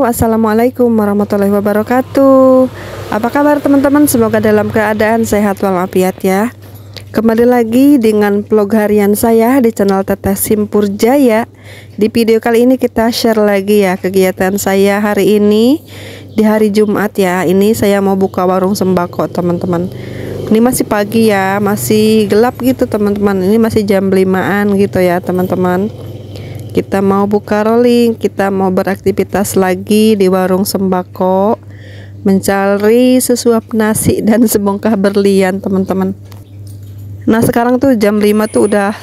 Halo, assalamualaikum warahmatullahi wabarakatuh. Apa kabar teman-teman? Semoga dalam keadaan sehat walafiat ya. Kembali lagi dengan vlog harian saya di channel Teteh Simpur Jaya. Di video kali ini kita share lagi ya kegiatan saya hari ini di hari Jumat ya. Ini saya mau buka warung sembako teman-teman. Ini masih pagi ya, masih gelap gitu teman-teman. Ini masih jam 5-an gitu ya teman-teman. Kita mau buka rolling, kita mau beraktivitas lagi di warung sembako, mencari sesuap nasi dan sebongkah berlian teman-teman. Nah sekarang tuh jam 5 tuh udah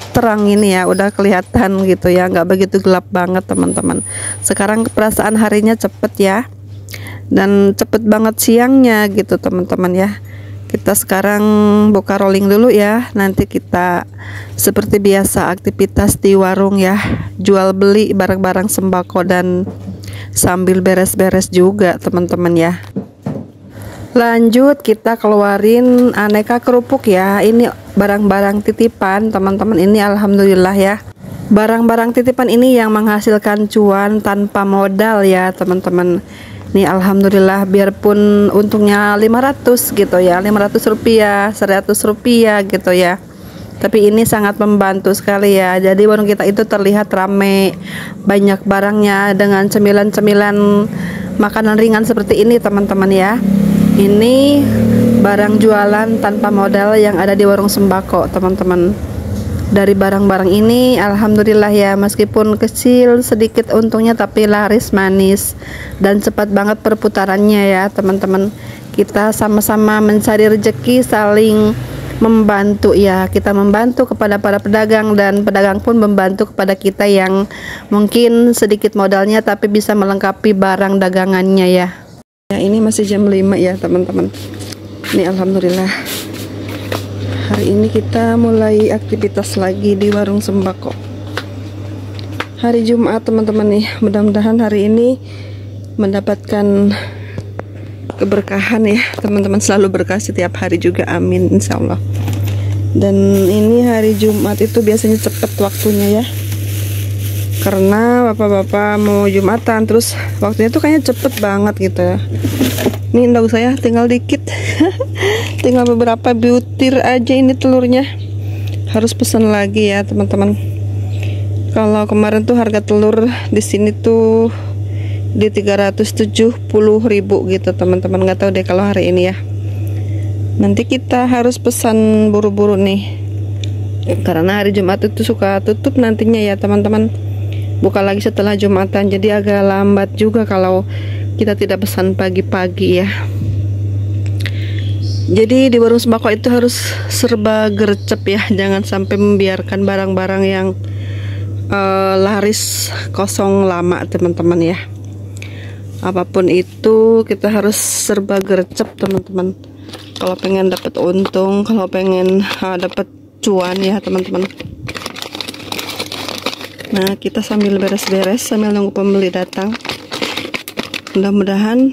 terang ini ya, udah kelihatan gitu ya, nggak begitu gelap banget teman-teman. Sekarang perasaan harinya cepet ya, dan cepet banget siangnya gitu teman-teman ya. Kita sekarang buka rolling dulu ya. Nanti kita seperti biasa aktivitas di warung ya, jual beli barang-barang sembako dan sambil beres-beres juga teman-teman ya. Lanjut kita keluarin aneka kerupuk ya. Ini barang-barang titipan teman-teman. Ini alhamdulillah ya, barang-barang titipan ini yang menghasilkan cuan tanpa modal ya teman-teman. Nih alhamdulillah, biarpun untungnya 500 gitu ya, 500 rupiah, 100 rupiah gitu ya, tapi ini sangat membantu sekali ya. Jadi warung kita itu terlihat rame, banyak barangnya dengan cemilan-cemilan makanan ringan seperti ini teman-teman ya. Ini barang jualan tanpa modal yang ada di warung sembako teman-teman. Dari barang-barang ini alhamdulillah ya, meskipun kecil sedikit untungnya tapi laris manis dan cepat banget perputarannya ya teman-teman. Kita sama-sama mencari rezeki, saling membantu ya. Kita membantu kepada para pedagang dan pedagang pun membantu kepada kita yang mungkin sedikit modalnya tapi bisa melengkapi barang dagangannya ya. Ya ini masih jam 5 ya teman-teman. Ini alhamdulillah hari ini kita mulai aktivitas lagi di warung sembako. Hari Jumat teman-teman nih, mudah-mudahan hari ini mendapatkan keberkahan ya teman-teman, selalu berkah setiap hari juga, amin insyaallah. Dan ini hari Jumat itu biasanya cepet waktunya ya, karena bapak-bapak mau Jumatan, terus waktunya tuh kayaknya cepet banget gitu ya. Ini endog saya tinggal dikit tinggal beberapa butir aja ini telurnya, harus pesan lagi ya teman-teman. Kalau kemarin tuh harga telur di sini tuh di 370.000 gitu teman-teman, nggak tahu deh kalau hari ini ya. Nanti kita harus pesan buru-buru nih, karena hari Jumat itu suka tutup nantinya ya teman-teman, buka lagi setelah Jumatan, jadi agak lambat juga kalau kita tidak pesan pagi-pagi ya. Jadi di warung sembako itu harus serba gercep ya, jangan sampai membiarkan barang-barang yang laris kosong lama teman-teman ya. Apapun itu kita harus serba gercep teman-teman, kalau pengen dapat untung, kalau pengen dapat cuan ya teman-teman. Nah kita sambil beres-beres sambil nunggu pembeli datang. Mudah-mudahan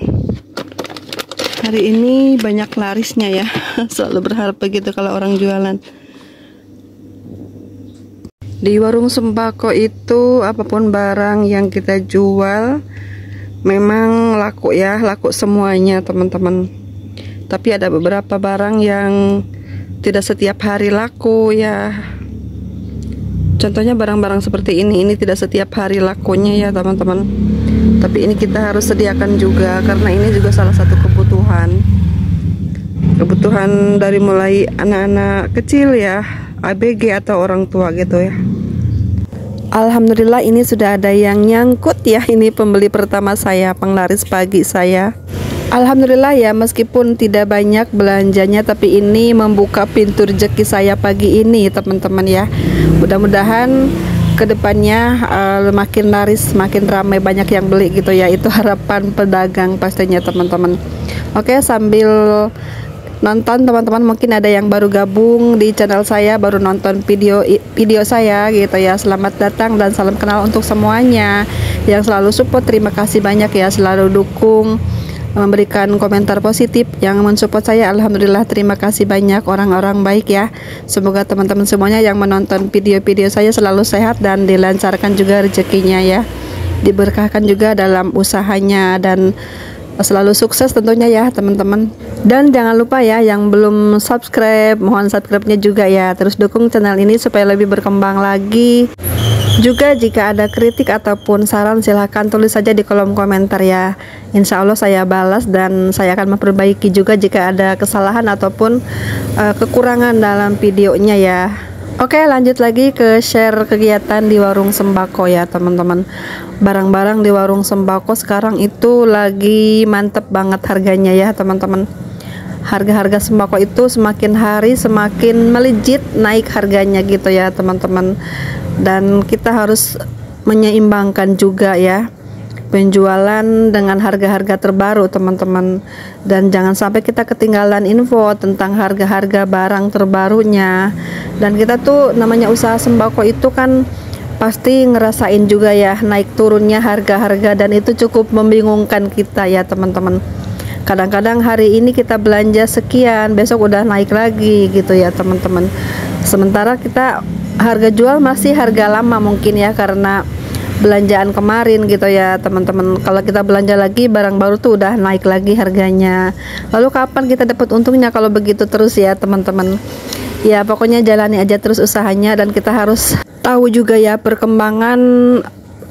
hari ini banyak larisnya ya. Selalu berharap begitu kalau orang jualan. Di warung sembako itu apapun barang yang kita jual memang laku ya, laku semuanya teman-teman. Tapi ada beberapa barang yang tidak setiap hari laku ya. Contohnya barang-barang seperti ini tidak setiap hari lakunya ya teman-teman. Tapi ini kita harus sediakan juga, karena ini juga salah satu kebutuhan dari mulai anak-anak kecil ya, ABG atau orang tua gitu ya. Alhamdulillah ini sudah ada yang nyangkut ya. Ini pembeli pertama saya, penglaris pagi saya. Alhamdulillah ya, meskipun tidak banyak belanjanya tapi ini membuka pintu rezeki saya pagi ini teman-teman ya. Mudah-mudahan kedepannya makin laris, makin ramai, banyak yang beli gitu ya. Itu harapan pedagang pastinya teman-teman. Oke, sambil nonton teman-teman, mungkin ada yang baru gabung di channel saya, baru nonton video saya gitu ya. Selamat datang dan salam kenal untuk semuanya yang selalu support. Terima kasih banyak ya, selalu dukung, memberikan komentar positif yang mensupport saya. Alhamdulillah, terima kasih banyak orang-orang baik ya. Semoga teman-teman semuanya yang menonton video-video saya selalu sehat dan dilancarkan juga rezekinya ya. diberkahkan juga dalam usahanya dan selalu sukses tentunya ya teman-teman. Dan jangan lupa ya yang belum subscribe, mohon subscribe-nya juga ya. Terus dukung channel ini supaya lebih berkembang lagi. Juga jika ada kritik ataupun saran silahkan tulis saja di kolom komentar ya. Insya Allah saya balas dan saya akan memperbaiki juga jika ada kesalahan ataupun kekurangan dalam videonya ya. Oke, lanjut lagi ke share kegiatan di warung sembako ya teman-teman. Barang-barang di warung sembako sekarang itu lagi mantep banget harganya ya teman-teman. Harga-harga sembako itu semakin hari semakin melejit naik harganya gitu ya teman-teman. Dan kita harus menyeimbangkan juga ya penjualan dengan harga-harga terbaru teman-teman. Dan jangan sampai kita ketinggalan info tentang harga-harga barang terbarunya. Dan kita tuh namanya usaha sembako itu kan pasti ngerasain juga ya naik turunnya harga-harga, dan itu cukup membingungkan kita ya teman-teman. Kadang-kadang hari ini kita belanja sekian, besok udah naik lagi gitu ya teman-teman. Sementara kita harga jual masih harga lama mungkin ya, karena belanjaan kemarin gitu ya teman-teman. Kalau kita belanja lagi barang baru tuh udah naik lagi harganya. Lalu kapan kita dapat untungnya kalau begitu terus ya teman-teman? Ya pokoknya jalani aja terus usahanya, dan kita harus tahu juga ya perkembangan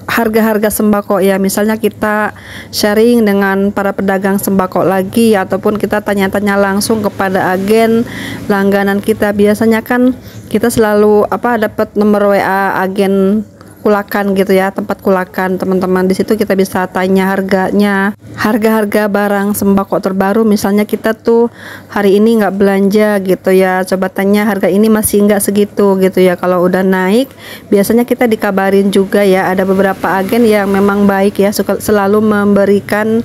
harga-harga sembako ya. Misalnya kita sharing dengan para pedagang sembako lagi, ataupun kita tanya-tanya langsung kepada agen langganan kita. Biasanya kan kita selalu dapat nomor WA agen kulakan gitu ya, tempat kulakan teman-teman. Di situ kita bisa tanya harganya, harga-harga barang sembako terbaru. Misalnya kita tuh hari ini nggak belanja gitu ya, coba tanya harga ini masih nggak segitu gitu ya. Kalau udah naik biasanya kita dikabarin juga ya. Ada beberapa agen yang memang baik ya, suka selalu memberikan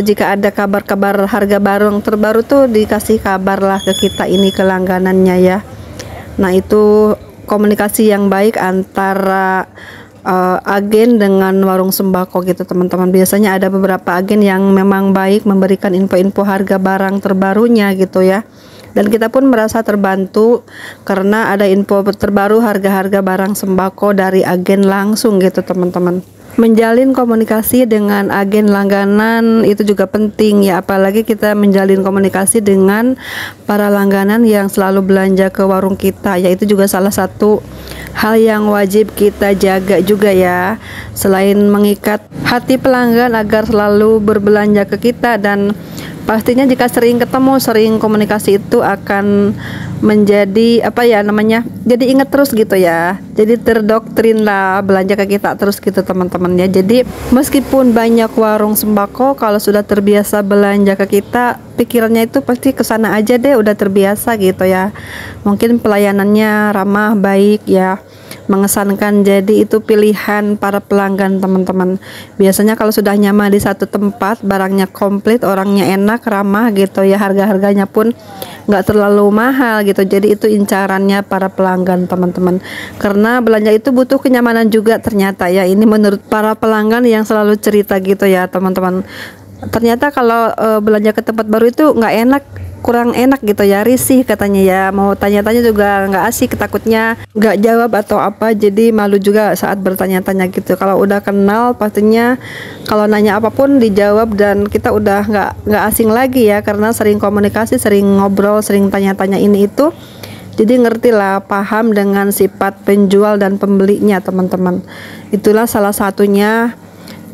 jika ada kabar-kabar harga barang terbaru tuh dikasih kabar lah ke kita ini, ke langganannya ya. Nah itu komunikasi yang baik antara agen dengan warung sembako gitu teman-teman. Biasanya ada beberapa agen yang memang baik memberikan info-info harga barang terbarunya gitu ya. Dan kita pun merasa terbantu karena ada info terbaru harga-harga barang sembako dari agen langsung gitu teman-teman. Menjalin komunikasi dengan agen langganan itu juga penting ya, apalagi kita menjalin komunikasi dengan para langganan yang selalu belanja ke warung kita ya. Itu juga salah satu hal yang wajib kita jaga juga ya, selain mengikat hati pelanggan agar selalu berbelanja ke kita. Dan pastinya jika sering ketemu, sering komunikasi itu akan menjadi jadi ingat terus gitu ya, jadi terdoktrin lah belanja ke kita terus gitu teman-teman ya. Jadi meskipun banyak warung sembako, kalau sudah terbiasa belanja ke kita, pikirannya itu pasti kesana aja deh, udah terbiasa gitu ya. Mungkin pelayanannya ramah, baik ya, mengesankan. Jadi itu pilihan para pelanggan teman-teman. Biasanya kalau sudah nyaman di satu tempat, barangnya komplit, orangnya enak, ramah gitu ya, harga-harganya pun nggak terlalu mahal gitu. Jadi itu incarannya para pelanggan teman-teman, karena belanja itu butuh kenyamanan juga ternyata ya. Ini menurut para pelanggan yang selalu cerita gitu ya teman-teman. Ternyata kalau belanja ke tempat baru itu nggak enak, kurang enak gitu ya, risih katanya ya. Mau tanya-tanya juga nggak asik, takutnya nggak jawab atau apa, jadi malu juga saat bertanya-tanya gitu. Kalau udah kenal pastinya kalau nanya apapun dijawab, dan kita udah nggak asing lagi ya, karena sering komunikasi, sering ngobrol, sering tanya-tanya ini itu. Jadi ngerti lah, paham dengan sifat penjual dan pembelinya teman-teman. Itulah salah satunya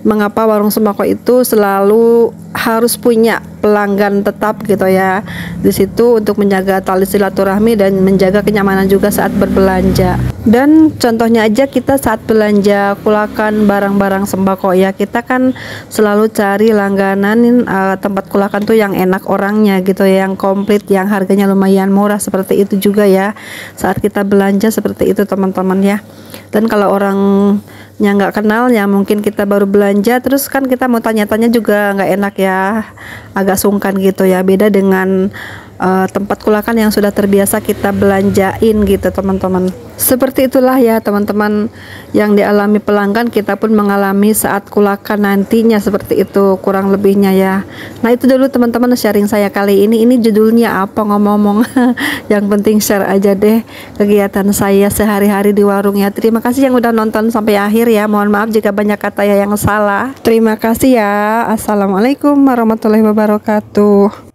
mengapa warung sembako itu selalu harus punya pelanggan tetap gitu ya di situ, untuk menjaga tali silaturahmi dan menjaga kenyamanan juga saat berbelanja. Dan contohnya aja kita saat belanja kulakan barang-barang sembako ya, kita kan selalu cari langganan tempat kulakan tuh yang enak orangnya gitu ya, yang komplit, yang harganya lumayan murah. Seperti itu juga ya saat kita belanja, seperti itu teman-teman ya. Dan kalau orangnya nggak kenal ya, mungkin kita baru belanja terus kan kita mau tanya-tanya juga nggak enak ya, agak sungkan gitu ya. Beda dengan tempat kulakan yang sudah terbiasa kita belanjain gitu teman-teman. Seperti itulah ya teman-teman yang dialami pelanggan, kita pun mengalami saat kulakan nantinya, seperti itu kurang lebihnya ya. Nah itu dulu teman-teman sharing saya kali ini. Ini judulnya apa ngomong-ngomong yang penting share aja deh kegiatan saya sehari-hari di warung ya. Terima kasih yang udah nonton sampai akhir ya. Mohon maaf jika banyak kata ya yang salah. Terima kasih ya. Assalamualaikum warahmatullahi wabarakatuh.